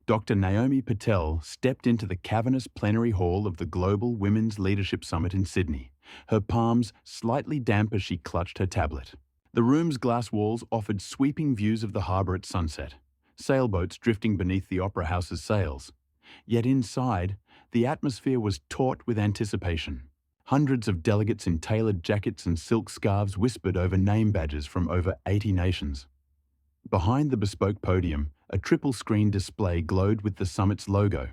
Dr. Naomi Patel stepped into the cavernous plenary hall of the Global Women's Leadership Summit in Sydney, her palms slightly damp as she clutched her tablet. The room's glass walls offered sweeping views of the harbour at sunset, sailboats drifting beneath the Opera House's sails. Yet inside, the atmosphere was taut with anticipation. Hundreds of delegates in tailored jackets and silk scarves whispered over name badges from over 80 nations. Behind the bespoke podium, a triple-screen display glowed with the summit's logo,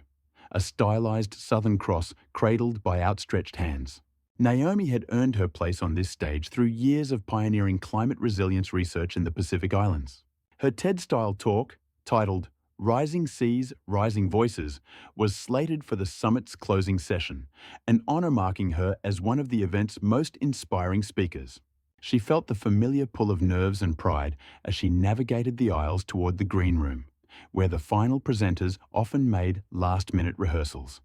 a stylized Southern Cross cradled by outstretched hands. Naomi had earned her place on this stage through years of pioneering climate resilience research in the Pacific Islands. Her TED-style talk, titled Rising Seas, Rising Voices, was slated for the summit's closing session, an honor marking her as one of the event's most inspiring speakers. She felt the familiar pull of nerves and pride as she navigated the aisles toward the green room, where the final presenters often made last-minute rehearsals.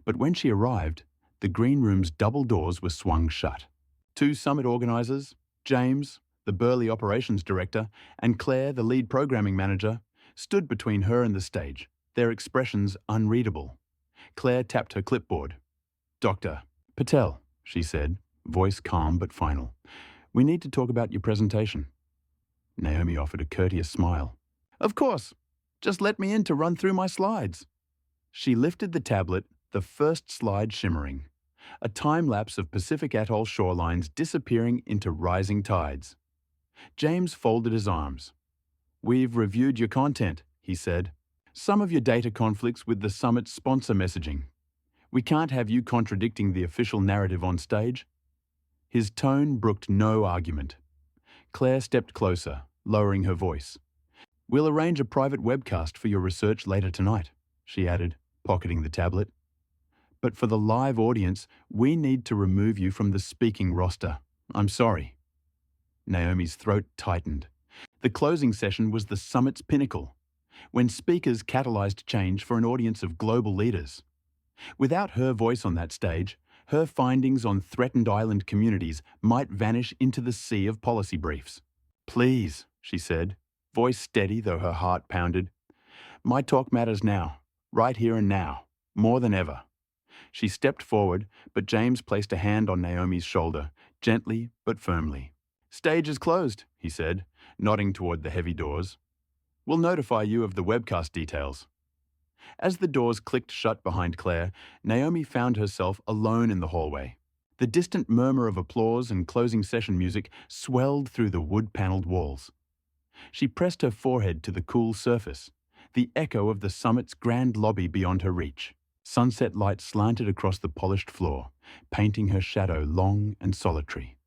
But when she arrived, the green room's double doors were swung shut. Two summit organizers, James, the burly operations director, and Claire, the lead programming manager, stood between her and the stage, their expressions unreadable. Claire tapped her clipboard. "Dr. Patel," she said, voice calm but final. "We need to talk about your presentation." Naomi offered a courteous smile. "Of course. Just let me in to run through my slides." She lifted the tablet, the first slide shimmering. A time-lapse of Pacific Atoll shorelines disappearing into rising tides. James folded his arms. "We've reviewed your content," he said. "Some of your data conflicts with the summit's sponsor messaging. We can't have you contradicting the official narrative on stage." His tone brooked no argument. Claire stepped closer, lowering her voice. "We'll arrange a private webcast for your research later tonight," she added, pocketing the tablet. "But for the live audience, we need to remove you from the speaking roster. I'm sorry." Naomi's throat tightened. The closing session was the summit's pinnacle, when speakers catalyzed change for an audience of global leaders. Without her voice on that stage, her findings on threatened island communities might vanish into the sea of policy briefs. "Please," she said, voice steady though her heart pounded. "My talk matters now, right here and now, more than ever." She stepped forward, but James placed a hand on Naomi's shoulder, gently but firmly. "Stage is closed," he said, nodding toward the heavy doors. "We'll notify you of the webcast details." As the doors clicked shut behind Claire, Naomi found herself alone in the hallway. The distant murmur of applause and closing session music swelled through the wood-paneled walls. She pressed her forehead to the cool surface, the echo of the summit's grand lobby beyond her reach. Sunset light slanted across the polished floor, painting her shadow long and solitary.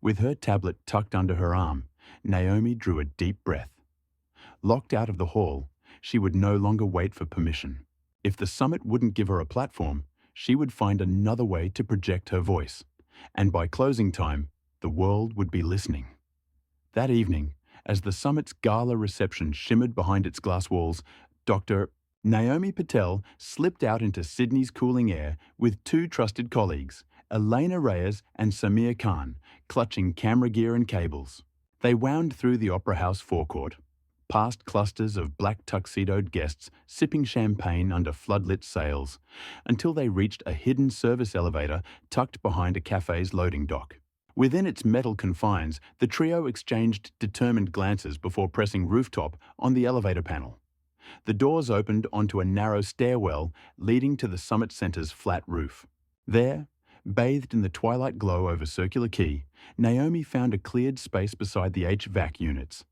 With her tablet tucked under her arm, Naomi drew a deep breath. Locked out of the hall, she would no longer wait for permission. If the summit wouldn't give her a platform, she would find another way to project her voice, and by closing time, the world would be listening. That evening, as the summit's gala reception shimmered behind its glass walls, Dr. Naomi Patel slipped out into Sydney's cooling air with two trusted colleagues, Elena Reyes and Samir Khan, clutching camera gear and cables. They wound through the Opera House forecourt, past clusters of black tuxedoed guests sipping champagne under floodlit sails, until they reached a hidden service elevator tucked behind a cafe's loading dock. Within its metal confines, the trio exchanged determined glances before pressing rooftop on the elevator panel. The doors opened onto a narrow stairwell leading to the Summit Center's flat roof. There, bathed in the twilight glow over Circular Quay, Naomi found a cleared space beside the HVAC units.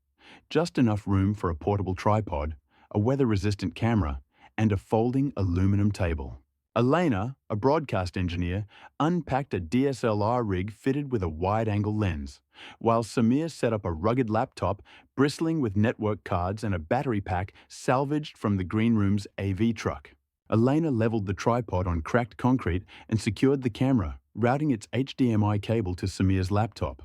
Just enough room for a portable tripod, a weather-resistant camera, and a folding aluminum table. Elena, a broadcast engineer, unpacked a DSLR rig fitted with a wide-angle lens, while Samir set up a rugged laptop bristling with network cards and a battery pack salvaged from the green room's AV truck. Elena leveled the tripod on cracked concrete and secured the camera, routing its HDMI cable to Samir's laptop.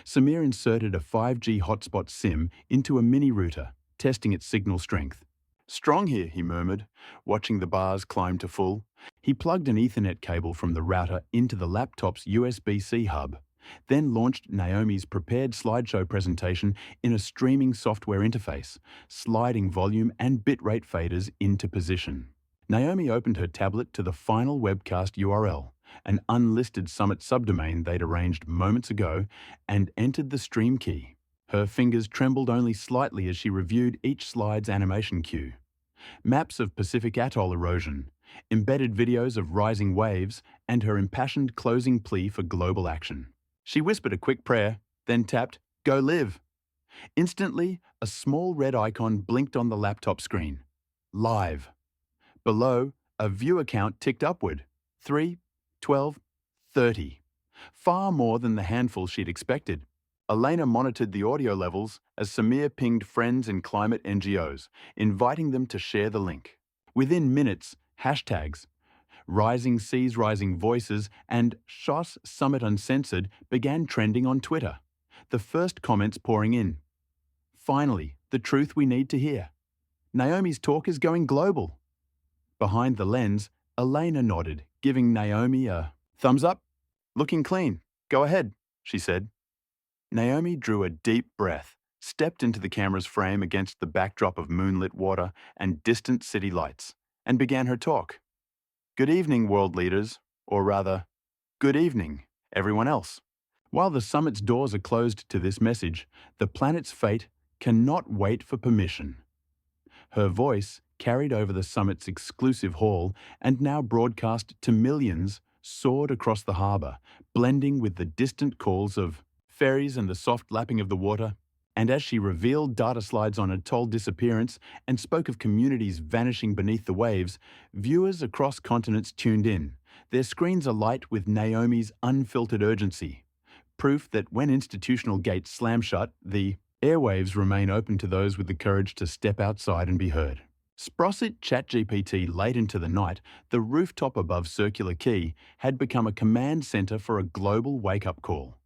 Samir inserted a 5G hotspot SIM into a mini router, testing its signal strength. "Strong here," he murmured, watching the bars climb to full. He plugged an Ethernet cable from the router into the laptop's USB-C hub, then launched Naomi's prepared slideshow presentation in a streaming software interface, sliding volume and bitrate faders into position. Naomi opened her tablet to the final webcast URL, an unlisted Summit subdomain they'd arranged moments ago, and entered the stream key. Her fingers trembled only slightly as she reviewed each slide's animation cue. Maps of Pacific Atoll erosion, embedded videos of rising waves, and her impassioned closing plea for global action. She whispered a quick prayer, then tapped, "Go live." Instantly, a small red icon blinked on the laptop screen. Live. Below, a viewer count ticked upward. 3, 12, 30. Far more than the handful she'd expected. Elena monitored the audio levels as Samir pinged friends in climate NGOs, inviting them to share the link. Within minutes, hashtags, Rising Seas, Rising Voices, and SHOS Summit Uncensored began trending on Twitter, the first comments pouring in. Finally, the truth we need to hear. Naomi's talk is going global. Behind the lens, Elena nodded, giving Naomi a thumbs up. Looking clean. Go ahead, she said. Naomi drew a deep breath, stepped into the camera's frame against the backdrop of moonlit water and distant city lights, and began her talk. Good evening, world leaders, or rather, good evening, everyone else. While the summit's doors are closed to this message, the planet's fate cannot wait for permission. Her voice, carried over the summit's exclusive hall and now broadcast to millions, soared across the harbour, blending with the distant calls of ferries and the soft lapping of the water. And as she revealed data slides on atoll disappearance and spoke of communities vanishing beneath the waves, viewers across continents tuned in, their screens alight with Naomi's unfiltered urgency. Proof that when institutional gates slam shut, the airwaves remain open to those with the courage to step outside and be heard. Sprosit ChatGPT late into the night, the rooftop above Circular Quay had become a command centre for a global wake-up call.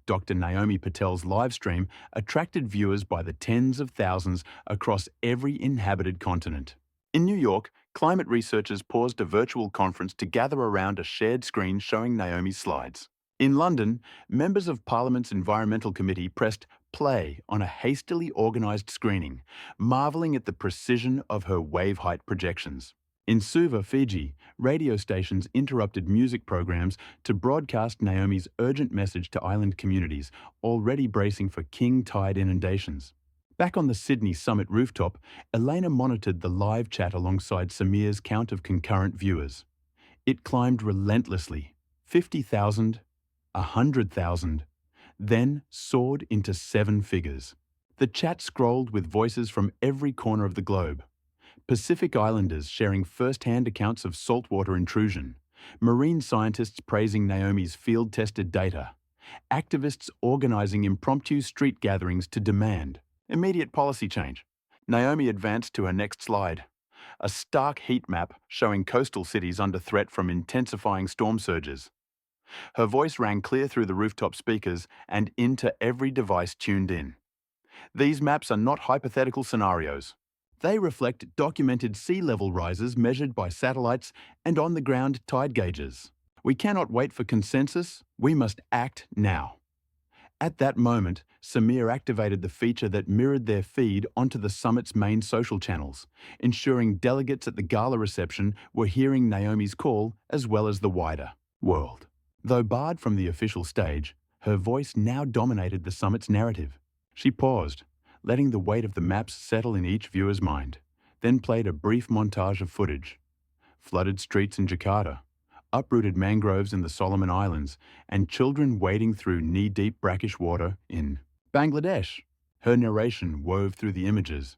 Dr. Naomi Patel's livestream attracted viewers by the tens of thousands across every inhabited continent. In New York, climate researchers paused a virtual conference to gather around a shared screen showing Naomi's slides. In London, members of Parliament's Environmental Committee pressed play on a hastily organised screening, marvelling at the precision of her wave-height projections. In Suva, Fiji, radio stations interrupted music programs to broadcast Naomi's urgent message to island communities already bracing for king tide inundations. Back on the Sydney Summit rooftop, Elena monitored the live chat alongside Samir's count of concurrent viewers. It climbed relentlessly, 50,000, 100,000, then soared into 7 figures. The chat scrolled with voices from every corner of the globe. Pacific Islanders sharing first-hand accounts of saltwater intrusion, marine scientists praising Naomi's field-tested data, activists organising impromptu street gatherings to demand immediate policy change. Naomi advanced to her next slide, a stark heat map showing coastal cities under threat from intensifying storm surges. Her voice rang clear through the rooftop speakers and into every device tuned in. These maps are not hypothetical scenarios. They reflect documented sea level rises measured by satellites and on-the-ground tide gauges. We cannot wait for consensus, we must act now. At that moment, Samir activated the feature that mirrored their feed onto the summit's main social channels, ensuring delegates at the gala reception were hearing Naomi's call as well as the wider world. Though barred from the official stage, her voice now dominated the summit's narrative. She paused, letting the weight of the maps settle in each viewer's mind, then played a brief montage of footage. Flooded streets in Jakarta, uprooted mangroves in the Solomon Islands, and children wading through knee-deep brackish water in Bangladesh. Her narration wove through the images.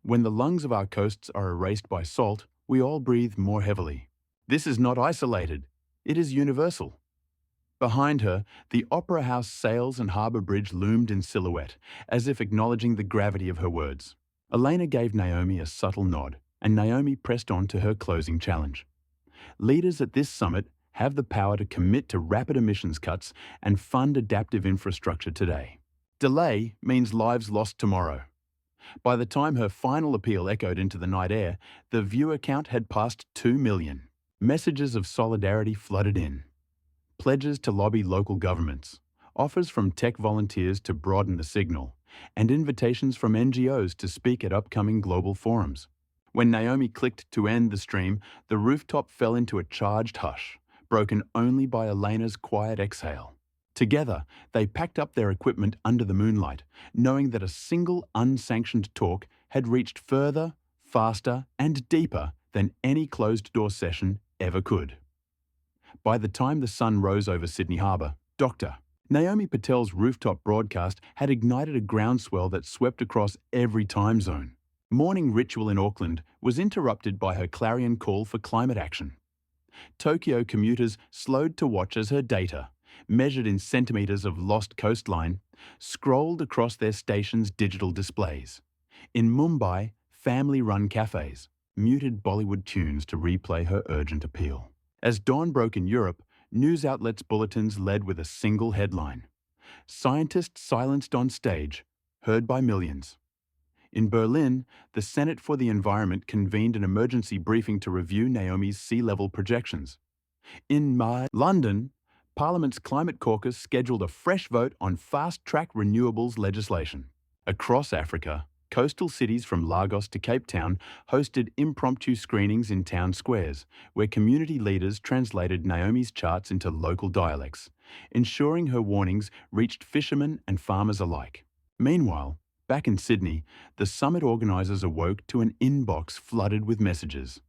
When the lungs of our coasts are erased by salt, we all breathe more heavily. This is not isolated, it is universal. Behind her, the Opera House sails and harbour bridge loomed in silhouette, as if acknowledging the gravity of her words. Elena gave Naomi a subtle nod, and Naomi pressed on to her closing challenge. Leaders at this summit have the power to commit to rapid emissions cuts and fund adaptive infrastructure today. Delay means lives lost tomorrow. By the time her final appeal echoed into the night air, the viewer count had passed 2 million. Messages of solidarity flooded in. Pledges to lobby local governments, offers from tech volunteers to broaden the signal, and invitations from NGOs to speak at upcoming global forums. When Naomi clicked to end the stream, the rooftop fell into a charged hush, broken only by Elena's quiet exhale. Together, they packed up their equipment under the moonlight, knowing that a single unsanctioned talk had reached further, faster, and deeper than any closed-door session ever could. By the time the sun rose over Sydney Harbour, Dr. Naomi Patel's rooftop broadcast had ignited a groundswell that swept across every time zone. Morning ritual in Auckland was interrupted by her clarion call for climate action. Tokyo commuters slowed to watch as her data, measured in centimetres of lost coastline, scrolled across their station's digital displays. In Mumbai, family-run cafes muted Bollywood tunes to replay her urgent appeal. As dawn broke in Europe, news outlets' bulletins led with a single headline: "Scientists silenced on stage, heard by millions." In Berlin, the Senate for the Environment convened an emergency briefing to review Naomi's sea level projections. In London, Parliament's Climate Caucus scheduled a fresh vote on fast-track renewables legislation. Across Africa, coastal cities from Lagos to Cape Town hosted impromptu screenings in town squares, where community leaders translated Naomi's charts into local dialects, ensuring her warnings reached fishermen and farmers alike. Meanwhile, back in Sydney, the summit organisers awoke to an inbox flooded with messages.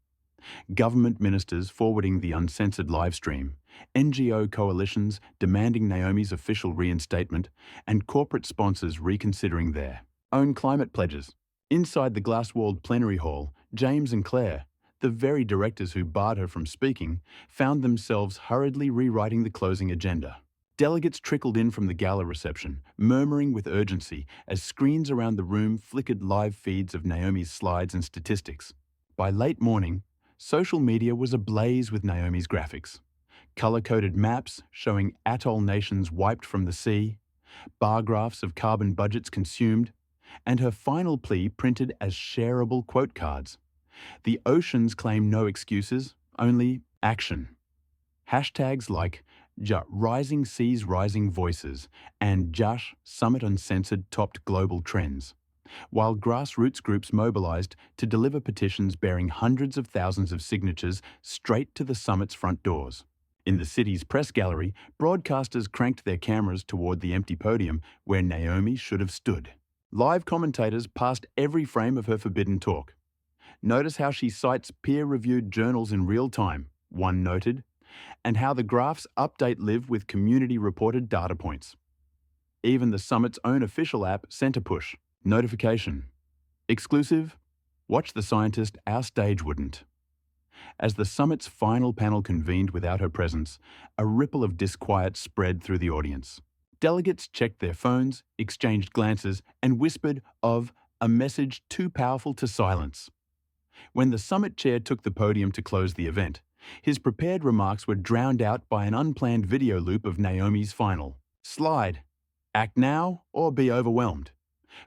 Government ministers forwarding the uncensored livestream, NGO coalitions demanding Naomi's official reinstatement, and corporate sponsors reconsidering their own climate pledges. Inside the glass-walled plenary hall, James and Claire, the very directors who barred her from speaking, found themselves hurriedly rewriting the closing agenda. Delegates trickled in from the gala reception, murmuring with urgency as screens around the room flickered live feeds of Naomi's slides and statistics. By late morning, social media was ablaze with Naomi's graphics. Colour-coded maps showing atoll nations wiped from the sea, bar graphs of carbon budgets consumed, and her final plea printed as shareable quote cards. The oceans claim no excuses, only action. Hashtags like Rising Seas Rising Voices and Jash Summit Uncensored topped global trends, while grassroots groups mobilised to deliver petitions bearing hundreds of thousands of signatures straight to the summit's front doors. In the city's press gallery, broadcasters cranked their cameras toward the empty podium where Naomi should have stood. Live commentators passed every frame of her forbidden talk. "Notice how she cites peer-reviewed journals in real time," one noted, "and how the graphs update live with community-reported data points." Even the summit's own official app sent a push notification. Exclusive? Watch the scientist our stage wouldn't. As the summit's final panel convened without her presence, a ripple of disquiet spread through the audience. Delegates checked their phones, exchanged glances, and whispered of a message too powerful to silence. When the summit chair took the podium to close the event, his prepared remarks were drowned out by an unplanned video loop of Naomi's final slide, "Act now or be overwhelmed,"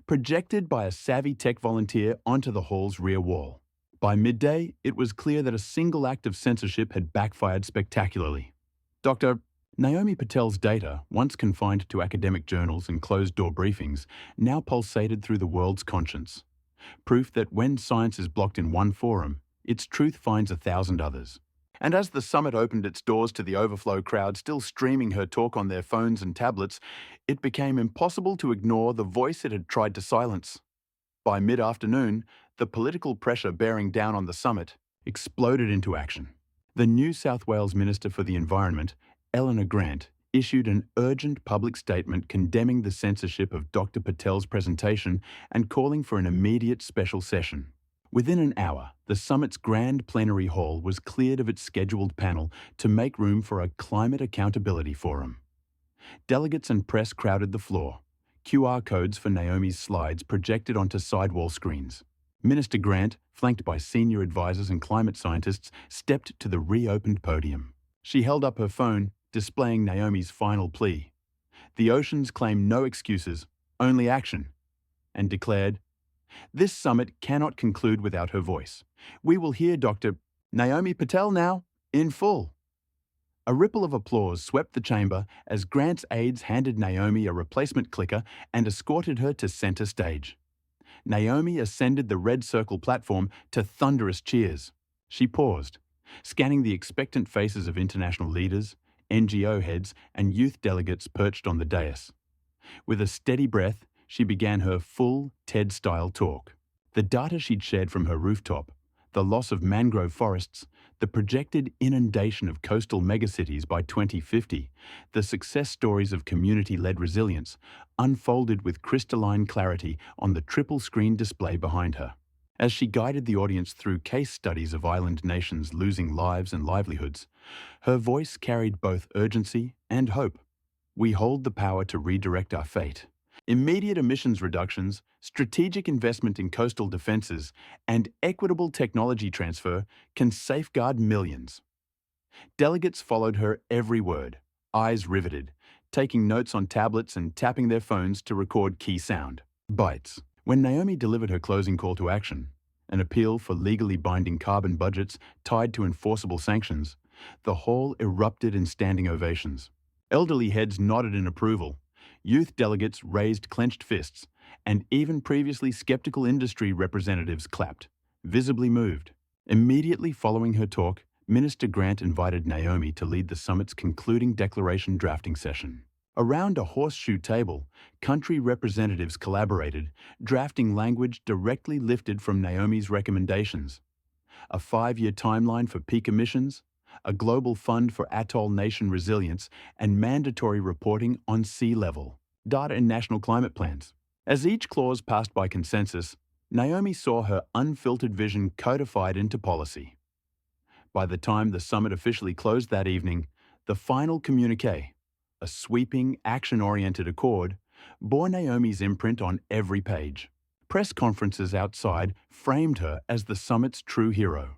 projected by a savvy tech volunteer onto the hall's rear wall. By midday, it was clear that a single act of censorship had backfired spectacularly. Dr. Naomi Patel's data, once confined to academic journals and closed-door briefings, now pulsated through the world's conscience. Proof that when science is blocked in one forum, its truth finds 1,000 others. And as the summit opened its doors to the overflow crowd still streaming her talk on their phones and tablets, it became impossible to ignore the voice it had tried to silence. By mid-afternoon, the political pressure bearing down on the summit exploded into action. The New South Wales Minister for the Environment, Eleanor Grant, issued an urgent public statement condemning the censorship of Dr. Patel's presentation and calling for an immediate special session. Within an hour, the summit's grand plenary hall was cleared of its scheduled panel to make room for a climate accountability forum. Delegates and press crowded the floor, QR codes for Naomi's slides projected onto sidewall screens. Minister Grant, flanked by senior advisors and climate scientists, stepped to the reopened podium. She held up her phone, displaying Naomi's final plea. "The oceans claim no excuses, only action," and declared, "This summit cannot conclude without her voice. We will hear Dr. Naomi Patel now, in full." A ripple of applause swept the chamber as Grant's aides handed Naomi a replacement clicker and escorted her to center stage. Naomi ascended the red circle platform to thunderous cheers. She paused, scanning the expectant faces of international leaders, NGO heads, and youth delegates perched on the dais. With a steady breath, she began her full TED-style talk. The data she'd shared from her rooftop, the loss of mangrove forests, the projected inundation of coastal megacities by 2050, the success stories of community-led resilience, unfolded with crystalline clarity on the triple-screen display behind her. As she guided the audience through case studies of island nations losing lives and livelihoods, her voice carried both urgency and hope. We hold the power to redirect our fate. Immediate emissions reductions, strategic investment in coastal defenses, and equitable technology transfer can safeguard millions. Delegates followed her every word, eyes riveted, taking notes on tablets and tapping their phones to record key sound bites. When Naomi delivered her closing call to action, an appeal for legally binding carbon budgets tied to enforceable sanctions, the hall erupted in standing ovations. Elderly heads nodded in approval, youth delegates raised clenched fists, and even previously skeptical industry representatives clapped, visibly moved. Immediately following her talk, Minister Grant invited Naomi to lead the summit's concluding declaration drafting session. Around a horseshoe table, country representatives collaborated, drafting language directly lifted from Naomi's recommendations. A 5-year timeline for peak emissions, a global fund for atoll nation resilience, and mandatory reporting on sea level data in national climate plans. As each clause passed by consensus, Naomi saw her unfiltered vision codified into policy. By the time the summit officially closed that evening, the final communiqué, a sweeping, action-oriented accord, bore Naomi's imprint on every page. Press conferences outside framed her as the summit's true hero,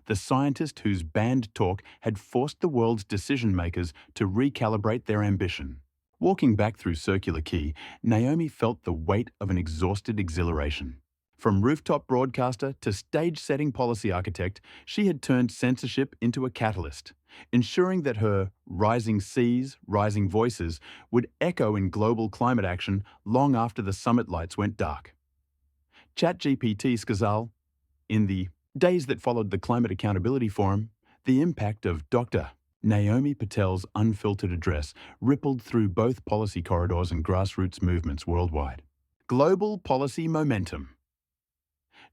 the scientist whose banned talk had forced the world's decision-makers to recalibrate their ambition. Walking back through Circular Quay, Naomi felt the weight of an exhausted exhilaration. From rooftop broadcaster to stage-setting policy architect, she had turned censorship into a catalyst, ensuring that her rising seas, rising voices would echo in global climate action long after the summit lights went dark. ChatGPT Skazal, in the days that followed the Climate Accountability Forum, the impact of Dr. Naomi Patel's unfiltered address rippled through both policy corridors and grassroots movements worldwide. Global policy momentum.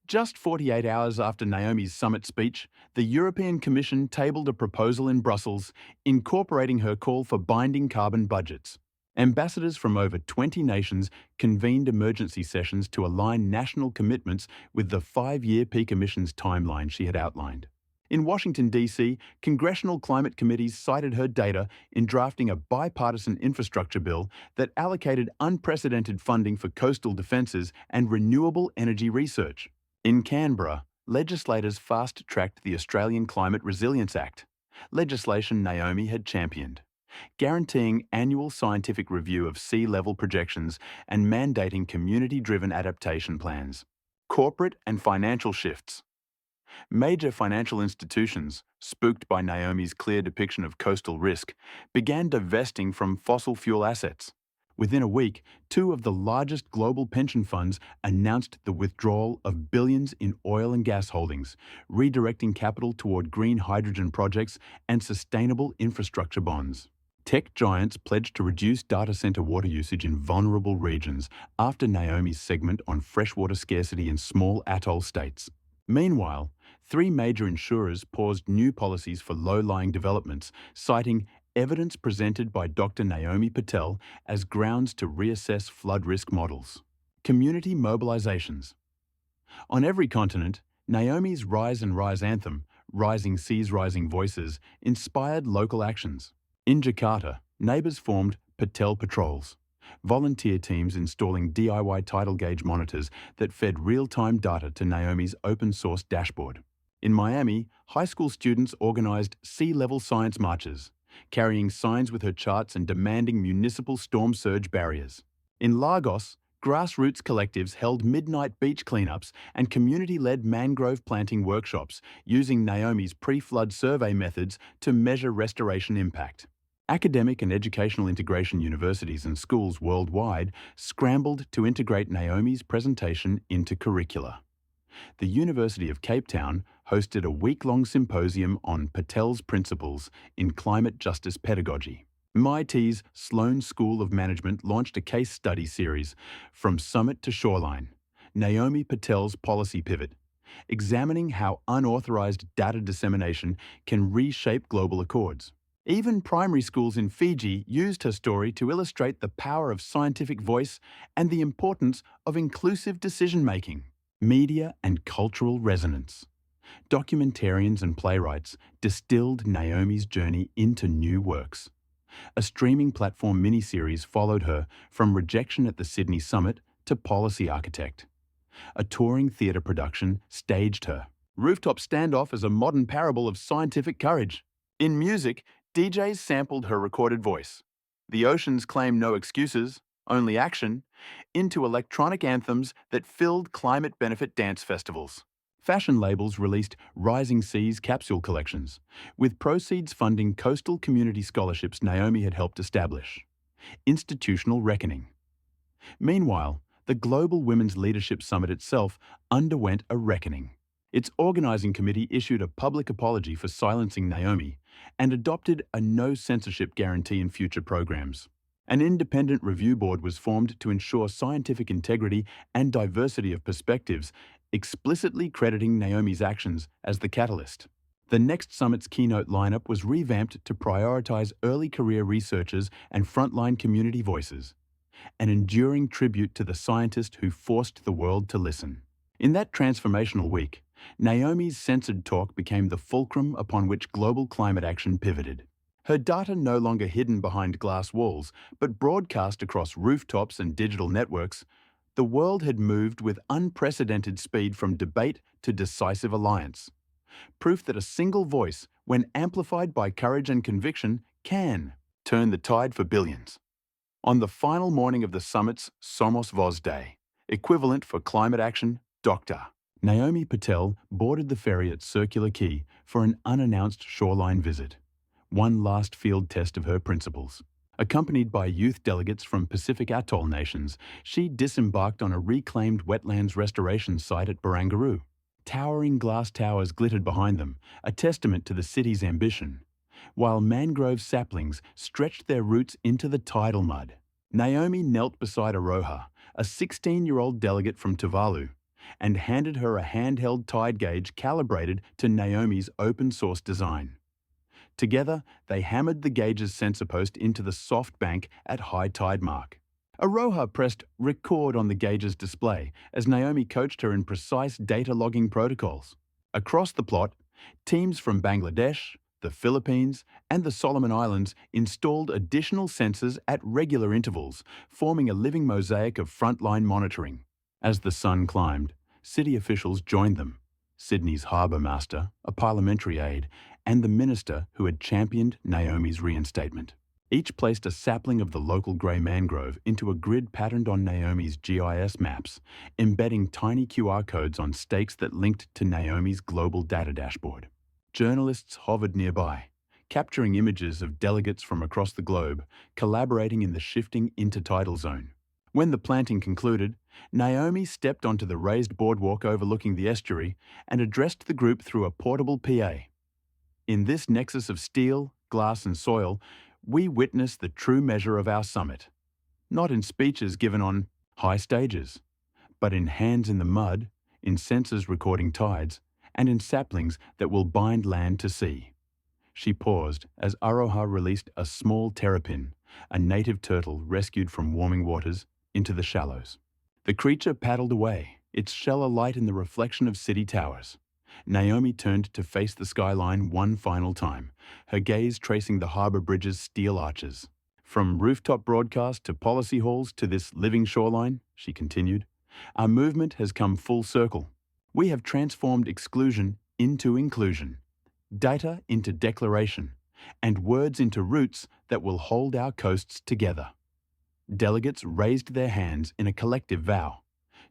Just 48 hours after Naomi's summit speech, the European Commission tabled a proposal in Brussels incorporating her call for binding carbon budgets. Ambassadors from over 20 nations convened emergency sessions to align national commitments with the 5-year peak emissions timeline she had outlined. In Washington, D.C., congressional climate committees cited her data in drafting a bipartisan infrastructure bill that allocated unprecedented funding for coastal defenses and renewable energy research. In Canberra, legislators fast-tracked the Australian Climate Resilience Act, legislation Naomi had championed, guaranteeing annual scientific review of sea level projections and mandating community-driven adaptation plans. Corporate and financial shifts. Major financial institutions, spooked by Naomi's clear depiction of coastal risk, began divesting from fossil fuel assets. Within a week, 2 of the largest global pension funds announced the withdrawal of billions in oil and gas holdings, redirecting capital toward green hydrogen projects and sustainable infrastructure bonds. Tech giants pledged to reduce data center water usage in vulnerable regions after Naomi's segment on freshwater scarcity in small atoll states. Meanwhile, 3 major insurers paused new policies for low-lying developments, citing evidence presented by Dr. Naomi Patel as grounds to reassess flood risk models. Community mobilizations. On every continent, Naomi's Rise and Rise anthem, Rising Seas, Rising Voices, inspired local actions. In Jakarta, neighbours formed Patel Patrols, volunteer teams installing DIY tidal gauge monitors that fed real-time data to Naomi's open-source dashboard. In Miami, high school students organised sea-level science marches, carrying signs with her charts and demanding municipal storm surge barriers. In Lagos, Grassroots collectives held midnight beach cleanups and community-led mangrove planting workshops using Naomi's pre-flood survey methods to measure restoration impact. Academic and educational integration universities and schools worldwide scrambled to integrate Naomi's presentation into curricula. The University of Cape Town hosted a week-long symposium on Patel's principles in climate justice pedagogy. MIT's Sloan School of Management launched a case study series, From Summit to Shoreline, Naomi Patel's Policy Pivot, examining how unauthorized data dissemination can reshape global accords. Even primary schools in Fiji used her story to illustrate the power of scientific voice and the importance of inclusive decision-making. Media and cultural resonance. Documentarians and playwrights distilled Naomi's journey into new works. A streaming platform miniseries followed her from rejection at the Sydney Summit to policy architect. A touring theatre production staged her. Rooftop Standoff is a modern parable of scientific courage. In music, DJs sampled her recorded voice. The Oceans claim no excuses, only action, into electronic anthems that filled climate benefit dance festivals. Fashion labels released Rising Seas capsule collections, with proceeds funding coastal community scholarships Naomi had helped establish. Institutional reckoning. Meanwhile, the Global Women's Leadership Summit itself underwent a reckoning. Its organizing committee issued a public apology for silencing Naomi and adopted a no-censorship guarantee in future programs. An independent review board was formed to ensure scientific integrity and diversity of perspectives, explicitly crediting Naomi's actions as the catalyst. The next summit's keynote lineup was revamped to prioritize early career researchers and frontline community voices, an enduring tribute to the scientist who forced the world to listen. In that transformational week, Naomi's censored talk became the fulcrum upon which global climate action pivoted. Her data no longer hidden behind glass walls, but broadcast across rooftops and digital networks, the world had moved with unprecedented speed from debate to decisive alliance. Proof that a single voice, when amplified by courage and conviction, can turn the tide for billions. On the final morning of the summit's Somos Voz Day, equivalent for climate action, Dr. Naomi Patel boarded the ferry at Circular Quay for an unannounced shoreline visit. One last field test of her principles. Accompanied by youth delegates from Pacific Atoll nations, she disembarked on a reclaimed wetlands restoration site at Barangaroo. Towering glass towers glittered behind them, a testament to the city's ambition, while mangrove saplings stretched their roots into the tidal mud. Naomi knelt beside Aroha, a 16-year-old delegate from Tuvalu, and handed her a handheld tide gauge calibrated to Naomi's open-source design. Together, they hammered the gauge's sensor post into the soft bank at high tide mark. Aroha pressed record on the gauge's display as Naomi coached her in precise data logging protocols. Across the plot, teams from Bangladesh, the Philippines, and the Solomon Islands installed additional sensors at regular intervals, forming a living mosaic of frontline monitoring. As the sun climbed, city officials joined them. Sydney's harbour master, a parliamentary aide, and the minister who had championed Naomi's reinstatement. Each placed a sapling of the local grey mangrove into a grid patterned on Naomi's GIS maps, embedding tiny QR codes on stakes that linked to Naomi's global data dashboard. Journalists hovered nearby, capturing images of delegates from across the globe, collaborating in the shifting intertidal zone. When the planting concluded, Naomi stepped onto the raised boardwalk overlooking the estuary and addressed the group through a portable PA. In this nexus of steel, glass and soil, we witness the true measure of our summit, not in speeches given on high stages, but in hands in the mud, in sensors recording tides, and in saplings that will bind land to sea. She paused as Aroha released a small terrapin, a native turtle rescued from warming waters, into the shallows. The creature paddled away, its shell alight in the reflection of city towers. Naomi turned to face the skyline one final time, her gaze tracing the harbour bridge's steel arches. From rooftop broadcast to policy halls to this living shoreline, she continued, our movement has come full circle. We have transformed exclusion into inclusion, data into declaration, and words into roots that will hold our coasts together. Delegates raised their hands in a collective vow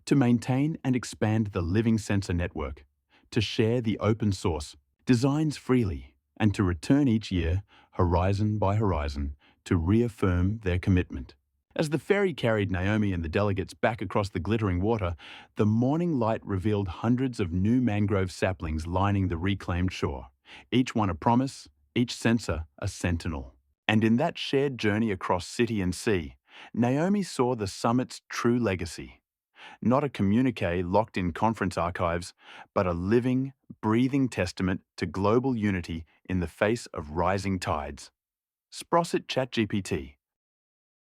to maintain and expand the living sensor network, to share the open source, designs freely, and to return each year, horizon by horizon, to reaffirm their commitment. As the ferry carried Naomi and the delegates back across the glittering water, the morning light revealed hundreds of new mangrove saplings lining the reclaimed shore, each one a promise, each sensor a sentinel. And in that shared journey across city and sea, Naomi saw the summit's true legacy. Not a communique locked in conference archives, but a living, breathing testament to global unity in the face of rising tides. Spross it ChatGPT.